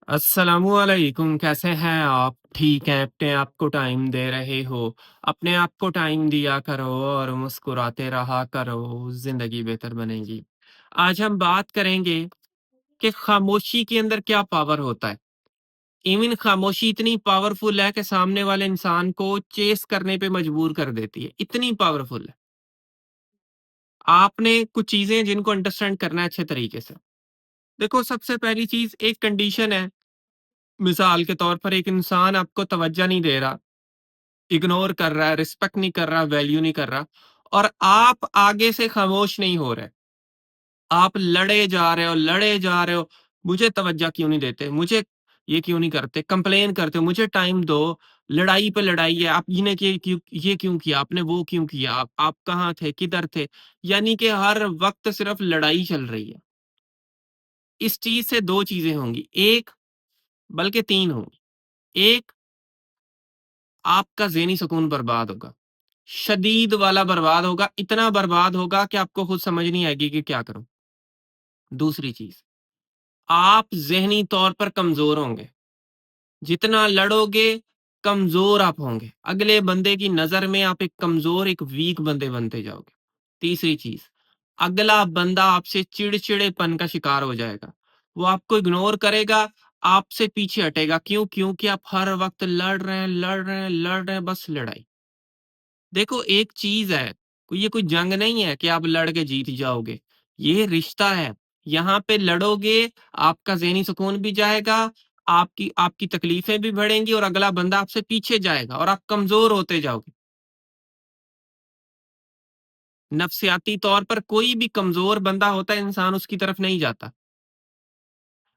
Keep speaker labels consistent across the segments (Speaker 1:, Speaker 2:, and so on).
Speaker 1: अस्सलामुअलैकुम, कैसे हैं आप? ठीक हैं, अपने आप को टाइम दे रहे हो? अपने आप को टाइम दिया करो और मुस्कुराते रहा करो, ज़िंदगी बेहतर बनेगी। आज हम बात करेंगे कि खामोशी के अंदर क्या पावर होता है। इवन खामोशी इतनी पावरफुल है कि सामने वाले इंसान को चेस करने पे मजबूर कर देती है, इतनी पावरफुल है। आपने कुछ चीज़ें जिनको अंडरस्टैंड करना है अच्छे तरीके से। देखो, सबसे पहली चीज़ एक कंडीशन है, मिसाल के तौर पर एक इंसान आपको तवज्जो नहीं दे रहा, इग्नोर कर रहा है, रिस्पेक्ट नहीं कर रहा, वैल्यू नहीं कर रहा और आप आगे से खामोश नहीं हो रहे। आप लड़े जा रहे हो, मुझे तवज्जो क्यों नहीं देते? मुझे ये क्यों नहीं करते? कंप्लेन करते हो, मुझे टाइम दो, लड़ाई पे लड़ाई है, आप ये क्यों किया? आपने वो क्यों किया? आप कहाँ थे? किधर थे? यानी कि हर वक़्त सिर्फ़ लड़ाई चल रही है। इस चीज़ से 2 चीज़ें होंगी, 1 बल्कि 3 होंगी। 1, आपका ज़हनी सुकून बर्बाद होगा। शदीद वाला बर्बाद होगा, इतना बर्बाद होगा कि आपको खुद समझ नहीं आएगी कि क्या करूँ? दूसरी चीज़, आप ज़हनी तौर पर कमज़ोर होंगे। जितना लड़ोगे, कमज़ोर आप होंगे। अगले बंदे की नज़र में आप एक कमज़ोर, एक वीक बंदे बनते जाओगे। तीसरी चीज़, अगला बंदा आपसे चिड़चिड़ेपन का शिकार हो जाएगा। वो आपको इग्नोर करेगा, आपसे पीछे हटेगा। क्यों? क्योंकि आप हर वक़्त लड़ रहे हैं, बस लड़ाई। देखो, एक चीज़ है, ये कोई जंग नहीं है कि आप लड़ के जीत जाओगे। ये रिश्ता है। यहाँ पे लड़ोगे, आपका ज़हनी सुकून भी जाएगा, आपकी आपकी तकलीफ़ें भी बढ़ेंगी और अगला बंदा आपसे पीछे जाएगा और आप कमज़ोर होते जाओगे। नफ़्सियाती तौर पर कोई भी कमज़ोर बंदा होता है, इंसान उसकी तरफ नहीं जाता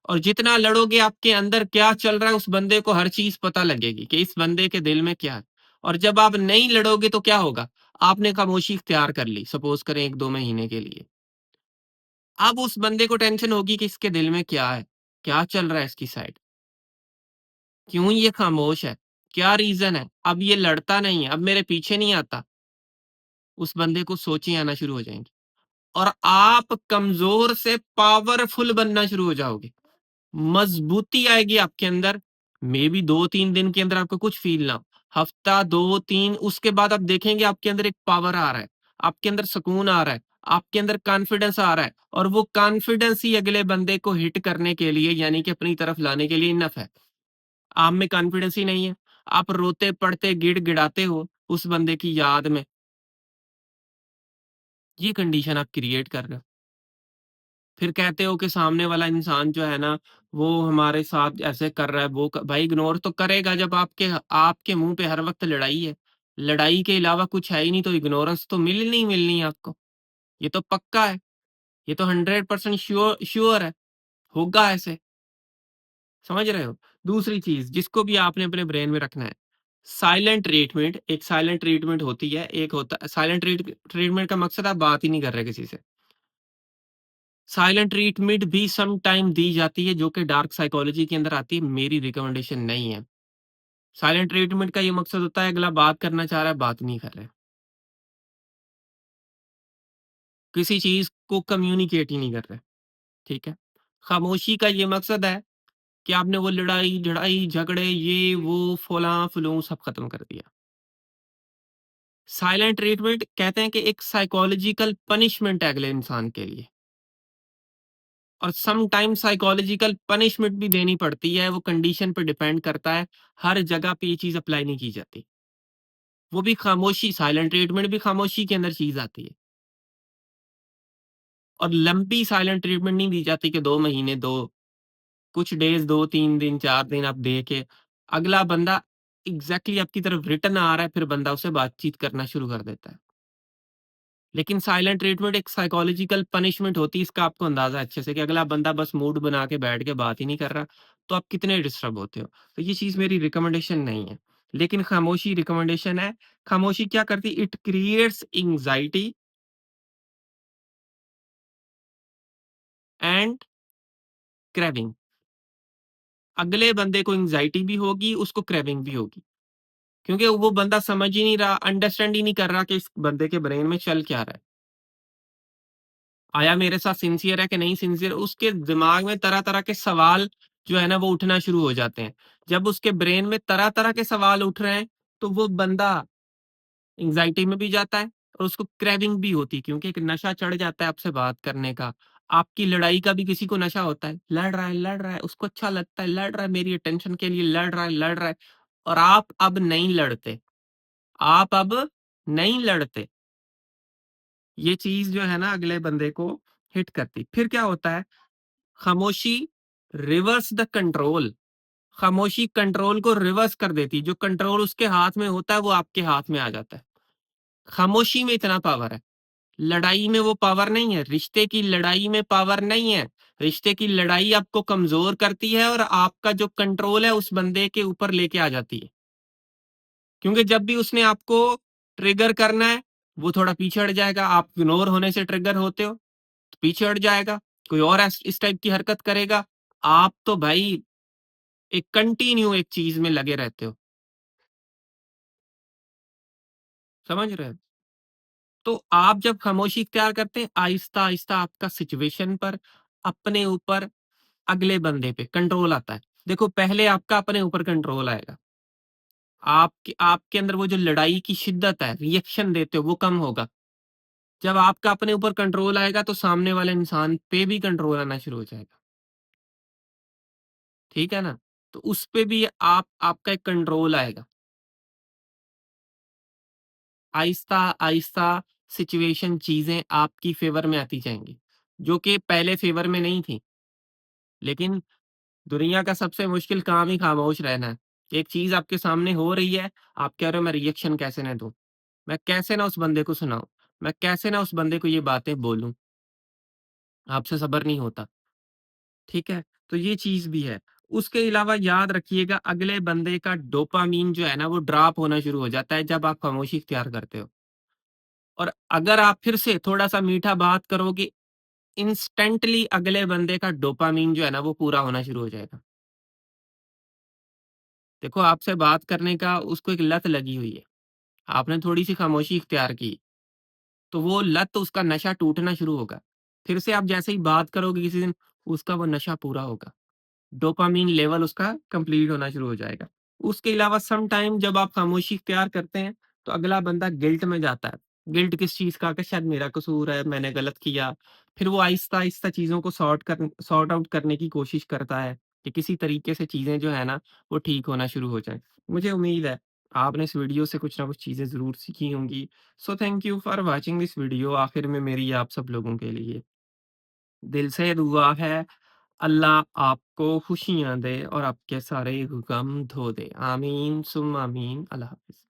Speaker 1: और जितना लड़ोगे, आपके अंदर क्या चल रहा है, उस बंदे को हर चीज़ पता लगेगी कि इस बंदे के दिल में क्या है। और जब आप नहीं लड़ोगे तो क्या होगा? आपने खामोशी इख्तियार कर ली, सपोज़ करें 1-2 महीने के लिए। अब उस बंदे को टेंशन होगी कि इसके दिल में क्या है? क्या चल रहा है इसकी साइड? क्यों ये खामोश है? क्या रीज़न है? अब ये लड़ता नहीं है, अब मेरे पीछे नहीं आता। उस बंदे को सोचें आना शुरू हो जाएँगी और आप कमज़ोर से पावरफुल बनना शुरू हो जाओगे। मज़बूती आएगी आपके अंदर, मेबी 2-3 दिन के अंदर आपको कुछ फ़ील ना हो। हफ़्ता 2-3 उसके बाद आप देखेंगे आपके अंदर एक पावर आ रहा है, आपके अंदर सुकून आ रहा है, आपके अंदर कॉन्फिडेंस आ रहा है और वो कॉन्फिडेंस ही अगले बंदे को हिट करने के लिए यानी कि अपनी तरफ लाने के लिए इनफ है। आप में कॉन्फिडेंस ही नहीं है, आप रोते-पड़ते, गिड़गिड़ाते हो उस बंदे की याद में, ये कंडीशन आप क्रिएट कर रहे हो। फिर कहते हो कि सामने वाला इंसान जो है ना, वो हमारे साथ ऐसे कर रहा है, वो क भाई इग्नोर तो करेगा जब आपके मुँह पे हर वक़्त लड़ाई है। लड़ाई के अलावा कुछ है ही नहीं तो इग्नोरेंस तो मिलनी ही मिलनी है आपको। ये तो पक्का है, ये तो 100% श्योर है, होगा ऐसे, समझ रहे हो? दूसरी चीज़ जिसको भी आपने अपने ब्रेन में रखना है, साइलेंट ट्रीटमेंट होती है, एक होता है साइलेंट ट्रीटमेंट का मकसद आप बात ही नहीं कर रहे किसी से। साइलेंट ट्रीटमेंट भी सम टाइम दी जाती है जो कि डार्क साइकोलॉजी के अंदर आती है, मेरी रिकमेंडेशन नहीं है। साइलेंट ट्रीटमेंट का ये मकसद होता है अगला बात करना चाह रहा है, बात नहीं कर रहा है। किसी चीज़ को कम्युनिकेट ही नहीं कर रहे, ठीक है? खामोशी का ये मकसद है कि आपने वो लड़ाई-झड़ाई, झगड़े ये वो फलाँ-फिलूँ सब खत्म कर दिया। साइलेंट ट्रीटमेंट कहते हैं कि एक साइकोलॉजिकल पनिशमेंट है अगले इंसान के लिए और सम टाइम साइकोलॉजिकल पनिशमेंट भी देनी पड़ती है, वो कंडीशन पे डिपेंड करता है, हर जगह पे ये चीज़ अप्लाई नहीं की जाती। वो भी खामोशी साइलेंट ट्रीटमेंट भी खामोशी के अंदर चीज़ आती है और लंबी साइलेंट ट्रीटमेंट नहीं दी जाती कि 2 महीने दो, कुछ डेज़ 2-3 दिन, 4 दिन आप दे के अगला बंदा एग्ज़ैक्टली आपकी तरफ रिटर्न आ रहा है, फिर बंदा उससे बातचीत करना शुरू कर देता है। लेकिन साइलेंट ट्रीटमेंट एक साइकोलॉजिकल पनिशमेंट होती है, इसका आपको अंदाज़ा है अच्छे से कि अगला बंदा बस मूड बना के बैठ के बात ही नहीं कर रहा, तो आप कितने डिस्टर्ब होते हो। तो ये चीज़ मेरी रिकमेंडेशन नहीं है। लेकिन खामोशी रिकमेंडेशन है। खामोशी क्या करती है? It creates anxiety and craving. अगले बंदे को एंग्ज़ायटी भी होगी, उसको क्रेविंग भी होगी। क्योंकि वो बंदा समझ ही नहीं रहा, अंडरस्टैंड ही नहीं कर रहा कि इस बंदे के ब्रेन में चल क्या रहा है। आया मेरे साथ सिंसियर है कि नहीं सिंसियर, उसके दिमाग में तरह-तरह के सवाल जो है ना वो उठना शुरू हो जाते हैं। जब उसके ब्रेन में तरह-तरह के सवाल उठ रहे हैं, तो वो बंदा एंग्जायटी में भी जाता है और उसको क्रेविंग भी होती है, क्योंकि एक नशा चढ़ जाता है आपसे बात करने का। आपकी लड़ाई का भी किसी को नशा होता है। लड़ रहा है, उसको अच्छा लगता है, लड़ रहा है मेरी अटेंशन के लिए, लड़ रहा है और आप अब नहीं लड़ते। आप अब नहीं लड़ते। ये चीज़ जो है ना अगले बंदे को हिट करती। फिर क्या होता है? खामोशी रिवर्स द कंट्रोल। खामोशी कंट्रोल को रिवर्स कर देती है। जो कंट्रोल उसके हाथ में होता है, वो आपके हाथ में आ जाता है। खामोशी में इतना पावर है। लड़ाई में वो पावर नहीं है। रिश्ते की लड़ाई में पावर नहीं है। रिश्ते की लड़ाई आपको कमज़ोर करती है और आपका जो कंट्रोल है उस बंदे के ऊपर लेके आ जाती है। क्योंकि जब भी उसने आपको ट्रिगर करना है, वो थोड़ा पीछे हट जाएगा। आप इग्नोर होने से ट्रिगर होते हो, तो पीछे हट जाएगा। कोई और इस टाइप की हरकत करेगा। आप तो भाई एक कंटिन्यू एक चीज़ में लगे रहते हो। समझ रहे हो? तो आप जब खामोशी इख्तियार करते हैं, आहिस्ता-आहिस्ता आपका सिचुएशन पर, अपने ऊपर, अगले बंदे पे कंट्रोल आता है। देखो पहले आपका अपने ऊपर कंट्रोल आएगा। आपके आपके अंदर वो जो लड़ाई की शिद्दत है, रिएक्शन देते हो वो कम होगा। जब आपका अपने ऊपर कंट्रोल आएगा तो सामने वाले इंसान पे भी कंट्रोल आना शुरू हो जाएगा। ठीक है ना? तो उस पे भी आपका एक कंट्रोल आएगा। आहिस्ता-आहिस्ता सिचुएशन चीज़ें आपकी फ़ेवर में आती जाएँगी, जो कि पहले फ़ेवर में नहीं थी। लेकिन दुनिया का सबसे मुश्किल काम ही खामोश रहना है। एक चीज़ आपके सामने हो रही है, आप कह रहे हो मैं रिएक्शन कैसे ना दूँ? मैं कैसे ना उस बंदे को सुनाऊँ? मैं कैसे ना उस बंदे को ये बातें बोलूँ? आपसे सब्र नहीं होता, ठीक है? तो ये चीज़ भी है। उसके अलावा याद रखिएगा अगले बंदे का डोपामाइन जो है ना वो ड्रॉप होना शुरू हो जाता है जब आप खामोशी इख्तियार करते हो। और अगर आप फिर से थोड़ा-सा मीठा बात करोगे, इंस्टेंटली अगले बंदे का डोपामाइन जो है ना वो पूरा होना शुरू हो जाएगा। देखो आपसे बात करने का उसको एक लत लगी हुई है। आपने थोड़ी-सी खामोशी इख्तियार की, तो वो लत उसका नशा टूटना शुरू होगा। फिर से आप जैसे ही बात करोगे किसी दिन, उसका वो नशा पूरा होगा। डोपामाइन लेवल उसका कंप्लीट होना शुरू हो जाएगा। उसके अलावा सम टाइम जब आप खामोशी इख्तियार करते हैं, तो अगला बंदा गिल्ट में जाता है। गिल्ट किस चीज़ का? कि शायद मेरा कसूर है, मैंने गलत किया। फिर वो आहिस्ता-आहिस्ता चीज़ों को सॉर्ट आउट करने की कोशिश करता है, कि किसी तरीके से चीज़ें जो है ना, वो ठीक होना शुरू हो जाएँ। मुझे उम्मीद है, आपने इस वीडियो से कुछ ना कुछ चीज़ें ज़रूर सीखी होंगी। So thank you for watching this video. आखिर में मेरी आप सब लोगों के लिए दिल से दुआ है अल्लाह आपको खुशियाँ दे और आपके सारे गम धो दे। आमीन सुम्मा आमीन। अल्लाह हाफ़िज़।